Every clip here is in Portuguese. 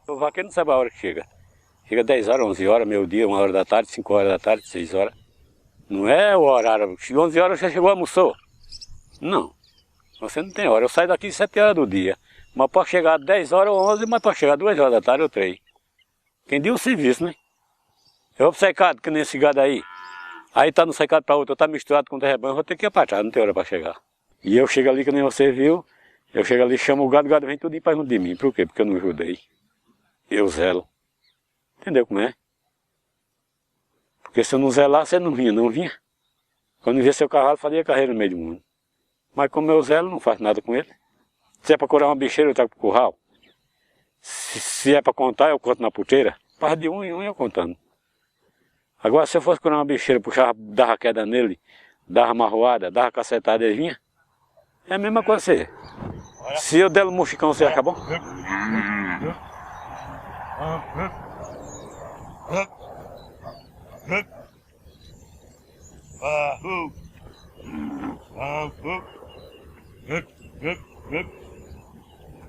O vaqueiro não sabe a hora que chega. Chega 10 horas, 11 horas, meio-dia, 1 hora da tarde, 5 horas da tarde, 6 horas. Não é o horário. 11 horas você chegou, almoçou. Não. Você não tem hora. Eu saio daqui 7 horas do dia. Mas pode chegar 10 horas ou 11, mas pode chegar 2 horas da tarde ou 3. Quem deu o serviço, né? Eu vou pro secado, que nem esse gado aí. Aí tá no secado para outro, tá misturado com o rebanho, eu vou ter que ir para trás, não tem hora para chegar. E eu chego ali, que nem você viu, eu chego ali, chamo o gado vem tudo para junto de mim. Por quê? Porque eu não ajudei. Eu zelo. Entendeu como é? Porque se eu não zelar, você não vinha. Quando via seu cavalo, fazia carreira no meio do mundo. Mas como eu zelo, não faço nada com ele. Se é para curar uma bicheira, eu trago pro curral. Se é para contar, eu conto na puteira. Passa de um em um eu contando. Agora, se eu fosse curar uma bicheira, puxava, dava queda nele, dava marroada, dava cacetada, ele vinha. É a mesma coisa você. Se eu der um mochicão, você acha bom?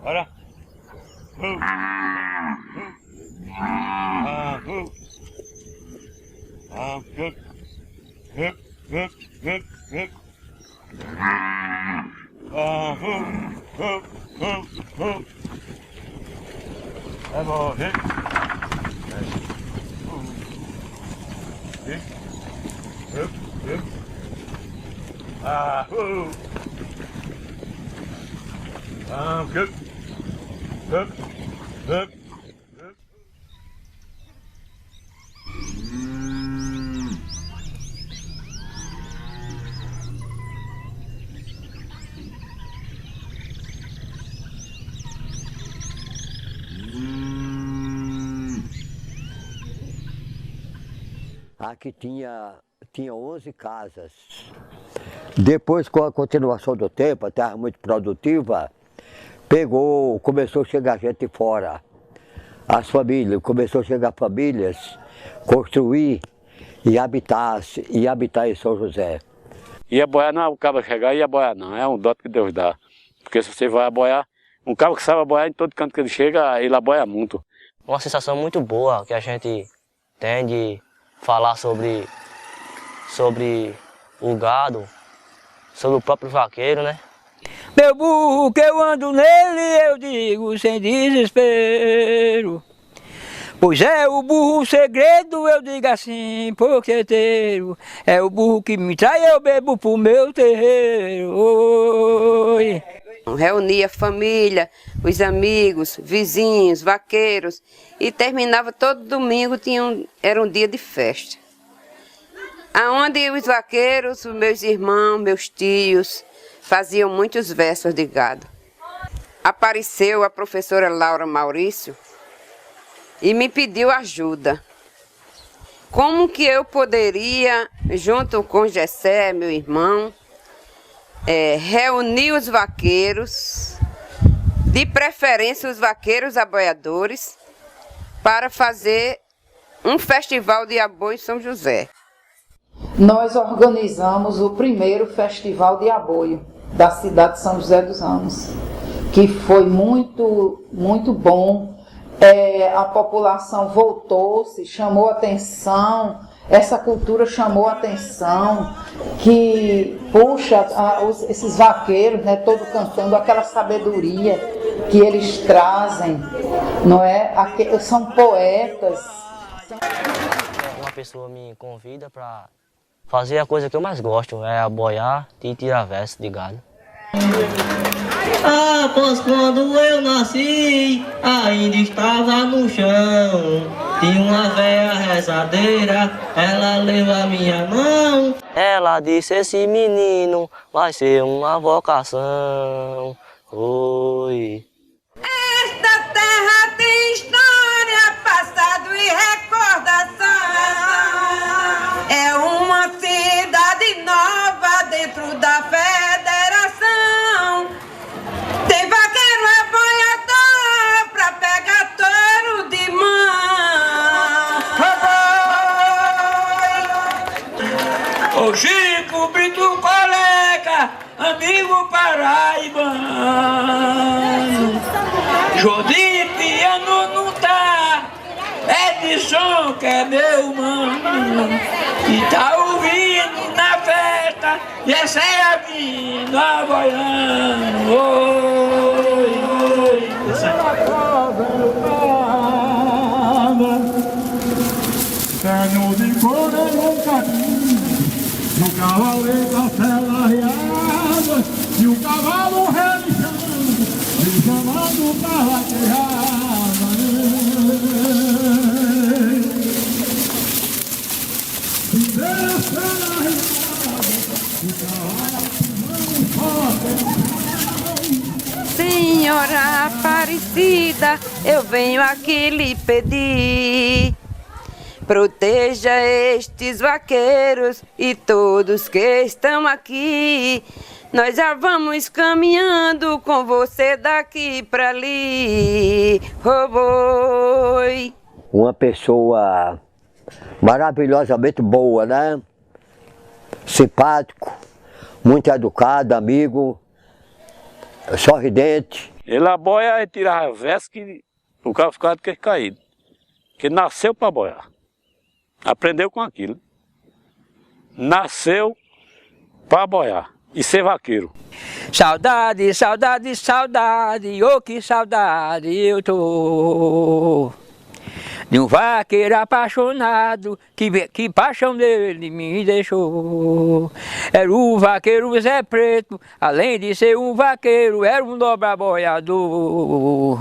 Olha. Aqui tinha 11 casas. Depois, com a continuação do tempo, a terra muito produtiva, começou a chegar gente fora. As famílias, começou a chegar famílias, construir e habitar em São José. E a boiar não é o cabo chegar e a boiar não, é um dote que Deus dá. Porque se você vai a boiar, um cabo que sabe boiar, em todo canto que ele chega, ele aboia muito. Uma sensação muito boa que a gente tem de falar sobre o gado, sobre o próprio vaqueiro, né? Meu burro que eu ando nele, eu digo sem desespero. Pois é o burro segredo, eu digo assim, porqueteiro. É o burro que me trai, eu bebo pro meu terreiro. Oi. Reunia a família, os amigos, vizinhos, vaqueiros e terminava todo domingo, era um dia de festa. Aonde os vaqueiros, os meus irmãos, meus tios, faziam muitos versos de gado. Apareceu a professora Laura Maurício e me pediu ajuda. Como que eu poderia, junto com Gessé, meu irmão, reunir os vaqueiros, de preferência os vaqueiros aboiadores, para fazer um festival de aboi em São José. Nós organizamos o primeiro festival de aboio da cidade de São José dos Ramos, que foi muito, muito bom. A população voltou-se, chamou atenção, essa cultura chamou atenção, que puxa esses vaqueiros, né, todos cantando aquela sabedoria que eles trazem, não é? São poetas. Uma pessoa me convida para fazer a coisa que eu mais gosto, é aboiar e tirar verso de gado. Após quando eu nasci, ainda estava no chão. Tinha uma véia rezadeira, ela leu a minha mão. Ela disse, esse menino vai ser uma vocação. Oi. Esta terra tem história, passado e recordação. É uma cidade nova dentro da federação. Tem vaqueiro aboiador pra pegar touro de mão. Ô Chico, Brito, colega, amigo paraibano. Jogo de piano não tá é meu mano, que tá ouvindo na festa, e essa é a vida boiando. Oi, oi, Tenho de correr no caminho, no cavaleiro da cela riada, e o cavalo relinchando, me chamando pra vaquejada. Viver a cela riada, o cavalo pulando forte. Senhora Aparecida, eu venho aqui lhe pedir. Proteja estes vaqueiros e todos que estão aqui. Nós já vamos caminhando com você daqui para ali. Oi. Uma pessoa maravilhosamente boa, né? Simpático, muito educado, amigo, sorridente. Ele aboia e tirava verso que o carro ficava de queixo caído. Que nasceu para boiar. Aprendeu com aquilo. Nasceu para boiar e ser vaqueiro. Saudade, saudade, saudade, oh que saudade eu tô de um vaqueiro apaixonado, que paixão dele me deixou. Era o vaqueiro Zé Preto, além de ser um vaqueiro, era um dobra boiador.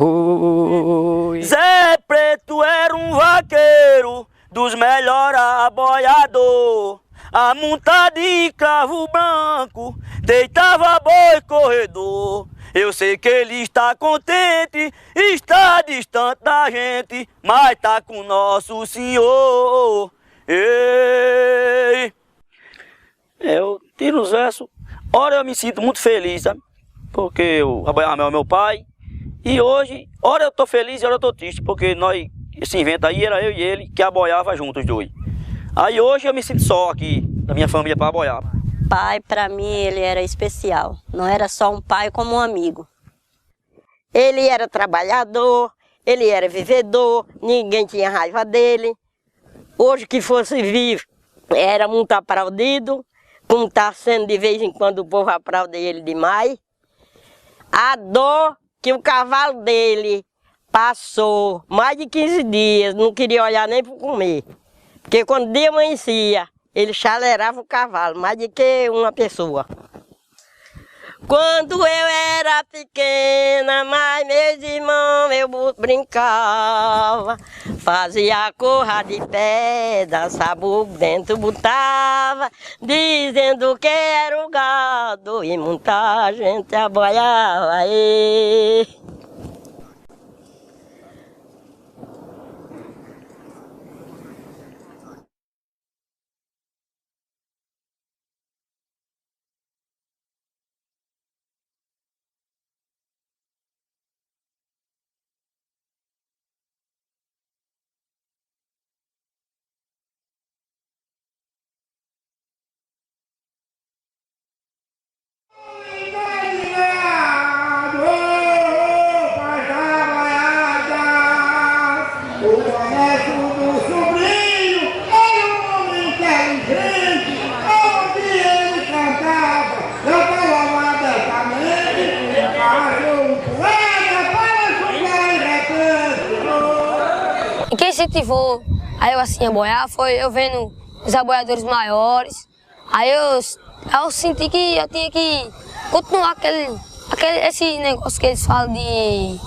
Zé Preto era um vaqueiro dos melhores aboiador. A monta de cravo branco deitava boi corredor. Eu sei que ele está contente, está distante da gente, mas está com nosso Senhor. Ei! Eu tiro os versos, ora eu me sinto muito feliz, sabe? Porque eu aboiava meu pai. E hoje, ora eu estou feliz e ora eu estou triste, porque esse invento aí era eu e ele que aboiava juntos, os dois. Aí hoje eu me sinto só aqui, da minha família, para aboiar. Pai, para mim, ele era especial. Não era só um pai, como um amigo. Ele era trabalhador, ele era vivedor, ninguém tinha raiva dele. Hoje que fosse vivo, era muito aplaudido, como está sendo de vez em quando o povo aplaude ele demais. A dor que o cavalo dele passou mais de 15 dias, não queria olhar nem para comer. Porque quando o dia amanhecia, ele chalerava o cavalo, mais do que uma pessoa. Quando eu era pequena, mais meus irmãos eu brincava, fazia corra de pedra, sabugo dentro botava, dizendo que era o gado e muita gente aboiava. Quem incentivou a eu assim a boiar foi eu vendo os aboiadores maiores. Aí eu senti que eu tinha que continuar esse negócio que eles falam de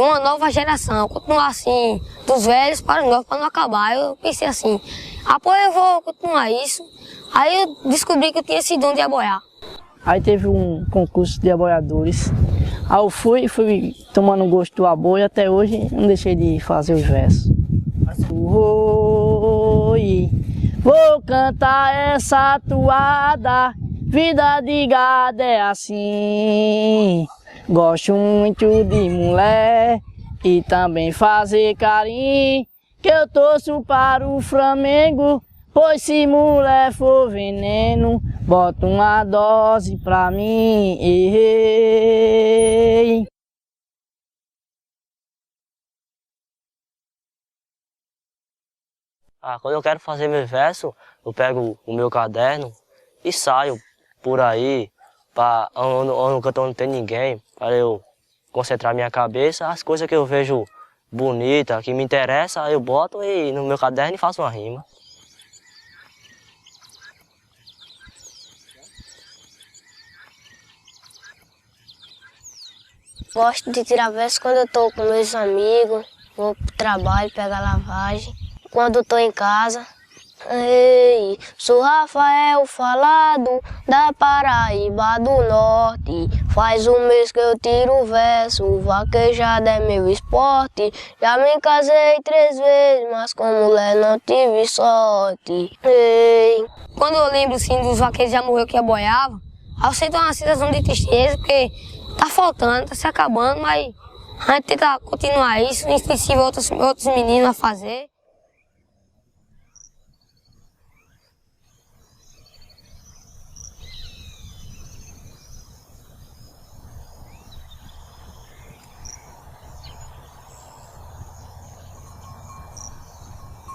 uma nova geração, continuar assim, dos velhos para os novos, para não acabar. Eu pensei assim, eu vou continuar isso. Aí eu descobri que eu tinha esse dom de aboiar. Aí teve um concurso de aboiadores. Aí eu fui tomando gosto do aboio, até hoje não deixei de fazer os versos. Oi, vou cantar essa toada, vida de gado é assim. Gosto muito de mulher e também fazer carinho, que eu torço para o Flamengo, pois se mulher for veneno, bota uma dose pra mim. Ei. Quando eu quero fazer meu verso, eu pego o meu caderno e saio por aí, onde eu não tem ninguém, para eu concentrar minha cabeça. As coisas que eu vejo bonita, que me interessa, eu boto no meu caderno e faço uma rima. Gosto de tirar verso quando eu tô com meus amigos, vou pro trabalho, pego a lavagem. Quando eu tô em casa, ei, sou Rafael Falado, da Paraíba do Norte. Faz um mês que eu tiro verso, vaquejada é meu esporte. Já me casei 3 vezes, mas com mulher não tive sorte. Ei. Quando eu lembro assim, dos vaqueiros que já morreu que aboiava, eu sinto uma sensação de tristeza, porque tá faltando, tá se acabando, mas a gente tenta continuar isso, incentiva outros meninos a fazer.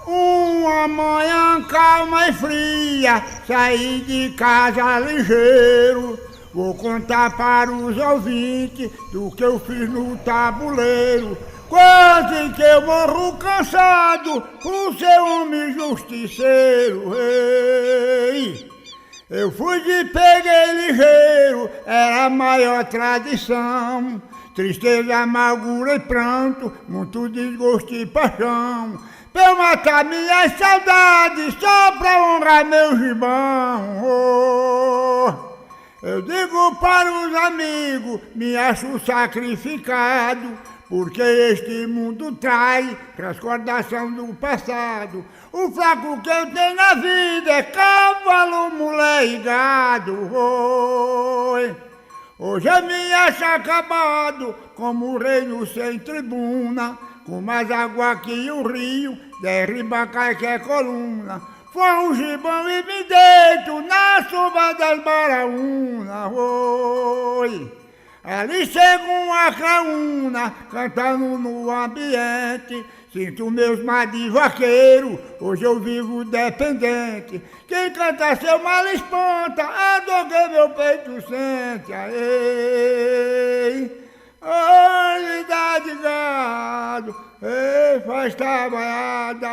Uma manhã calma e fria, saí de casa ligeiro. Vou contar para os ouvintes do que eu fiz no tabuleiro. Quase que eu morro cansado por ser homem justiceiro. Ei, eu fui de peguei ligeiro, era a maior tradição. Tristeza, amargura e pranto, muito desgosto e paixão. Pra eu matar minhas saudades, só pra honrar meu gibão. Oh, eu digo para os amigos, me acho sacrificado, porque este mundo traz recordação do passado. O fraco que eu tenho na vida é cavalo, mulher e gado. Oh, hoje eu me acho acabado, como reino sem tribuna, com mais água que o rio, derriba qualquer coluna. Foi um gibão e me deito na sombra das baraúnas. Oi, ali chega uma craúna, cantando no ambiente. Sinto meus mar de vaqueiro, hoje eu vivo dependente. Quem canta seu mal espanta, a dor que meu peito sente. Ei, ai, dá de gado, ei, faz trabalhada.